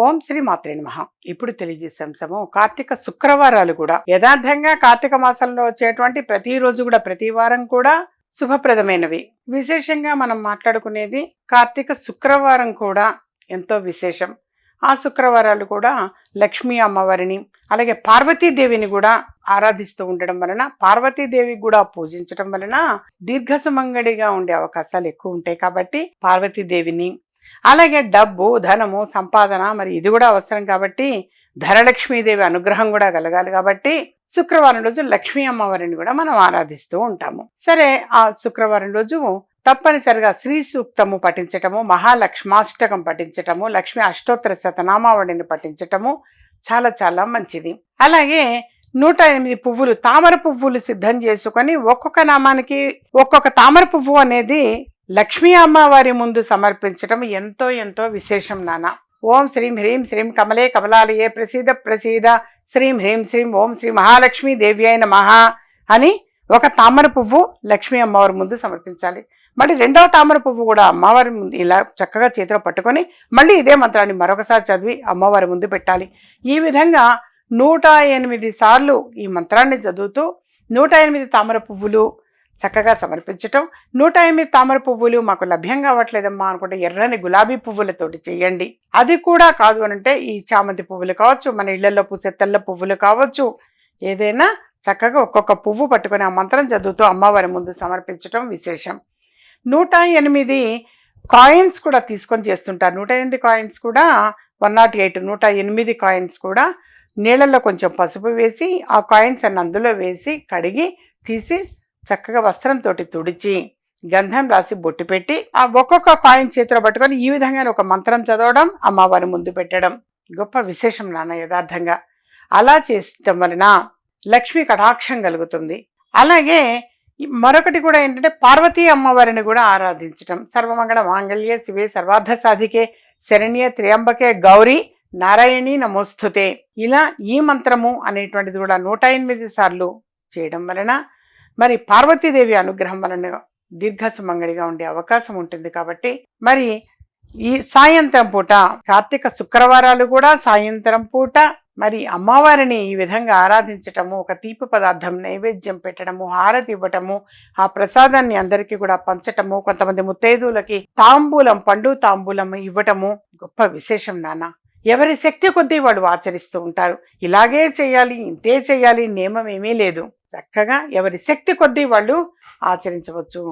ఓం శ్రీ మాత్రే నమః. ఇప్పుడు తెలియజేసే అంశము కార్తీక శుక్రవారాలు కూడా యథార్థంగా కార్తీక మాసంలో వచ్చేటువంటి ప్రతిరోజు కూడా ప్రతి వారం కూడా శుభప్రదమైనవి. విశేషంగా మనం మాట్లాడుకునేది కార్తీక శుక్రవారం కూడా ఎంతో విశేషం. ఆ శుక్రవారాలు కూడా లక్ష్మీ అమ్మవారిని అలాగే పార్వతీదేవిని కూడా ఆరాధిస్తూ ఉండడం వలన, పార్వతీదేవికి కూడా పూజించడం వలన దీర్ఘ సుమంగళిగా ఉండే అవకాశాలు ఎక్కువ ఉంటాయి. కాబట్టి పార్వతీదేవిని అలాగే డబ్బు, ధనము, సంపాదన మరి ఇది కూడా అవసరం కాబట్టి ధనలక్ష్మీదేవి అనుగ్రహం కూడా కలగాలి. కాబట్టి శుక్రవారం రోజు లక్ష్మీ అమ్మవారిని కూడా మనం ఆరాధిస్తూ ఉంటాము. సరే, ఆ శుక్రవారం రోజు తప్పనిసరిగా శ్రీ సూక్తము పఠించటము, మహాలక్ష్మాష్టకం పఠించటము, లక్ష్మీ అష్టోత్తర శతనామావళిని పఠించటము చాలా చాలా మంచిది. అలాగే 108 పువ్వులు, తామర పువ్వులు సిద్ధం చేసుకొని ఒక్కొక్క నామానికి ఒక్కొక్క తామర పువ్వు అనేది లక్ష్మీ అమ్మవారి ముందు సమర్పించటం ఎంతో ఎంతో విశేషం నాన్న. ఓం శ్రీం హ్రీం శ్రీం కమలే కమలాలయే ప్రసీద ప్రసీద శ్రీం హ్రీం శ్రీం ఓం శ్రీ మహాలక్ష్మీ దేవి అయిన మహా అని ఒక తామర పువ్వు లక్ష్మీ అమ్మవారి ముందు సమర్పించాలి. మళ్ళీ రెండవ తామర పువ్వు కూడా అమ్మవారి ముందు ఇలా చక్కగా చేతిలో పట్టుకొని మళ్ళీ ఇదే మంత్రాన్ని మరొకసారి చదివి అమ్మవారి ముందు పెట్టాలి. ఈ విధంగా 108 సార్లు ఈ మంత్రాన్ని చదువుతూ 108 తామర పువ్వులు చక్కగా సమర్పించటం. 108 తామర పువ్వులు మాకు లభ్యం కావట్లేదమ్మా అనుకుంటే ఎర్రని గులాబీ పువ్వులతోటి చేయండి. అది కూడా కాదు అనంటే ఈ చామంతి పువ్వులు కావచ్చు, మన ఇళ్లలో పూసే తెల్ల పువ్వులు కావచ్చు, ఏదైనా చక్కగా ఒక్కొక్క పువ్వు పట్టుకొని ఆ మంత్రం చదువుతూ అమ్మవారి ముందు సమర్పించటం విశేషం. 108 కాయిన్స్ కూడా తీసుకొని చేస్తుంటారు. 108 కాయిన్స్ కూడా 108 108 కాయిన్స్ కూడా నీళ్ళల్లో కొంచెం పసుపు వేసి ఆ కాయిన్స్ అన్ని అందులో వేసి కడిగి తీసి చక్కగా వస్త్రంతో తుడిచి గంధం రాసి బొట్టు పెట్టి ఆ ఒక్కొక్క కాయిన్ చేతిలో పట్టుకొని ఈ విధంగా ఒక మంత్రం చదవడం, అమ్మవారి ముందు పెట్టడం గొప్ప విశేషం నాన్న. యథార్థంగా అలా చేయటం వలన లక్ష్మీ కటాక్షం కలుగుతుంది. అలాగే మరొకటి కూడా ఏంటంటే పార్వతీ అమ్మవారిని కూడా ఆరాధించటం. సర్వమంగళ మాంగళ్యే శివే సర్వార్థ సాధికే శరణ్యే త్ర్యంబకే గౌరీ నారాయణి నమోస్తుతే. ఇలా ఈ మంత్రము అనేటువంటిది కూడా 108 సార్లు చేయడం వలన మరి పార్వతీదేవి అనుగ్రహం వలన దీర్ఘ సుమంగళిగా ఉండే అవకాశం ఉంటుంది. కాబట్టి మరి ఈ సాయంత్రం పూట కార్తీక శుక్రవారాలు కూడా సాయంత్రం పూట మరి అమ్మవారిని ఈ విధంగా ఆరాధించటము, ఒక తీపి పదార్థం నైవేద్యం పెట్టడము, హారతి ఇవ్వటము, ఆ ప్రసాదాన్ని అందరికీ కూడా పంచటము, కొంతమంది ముత్తైదువులకి తాంబూలం, పండు తాంబూలం ఇవ్వటము గొప్ప విశేషం నాన్న. ఎవరి శక్తి కొద్దీ వాడు ఆచరిస్తూ ఉంటారు. ఇలాగే చేయాలి, ఇంతే చేయాలి నియమం ఏమీ లేదు. చక్కగా ఎవరి శక్తి కొద్దీ వాళ్ళు ఆచరించవచ్చు.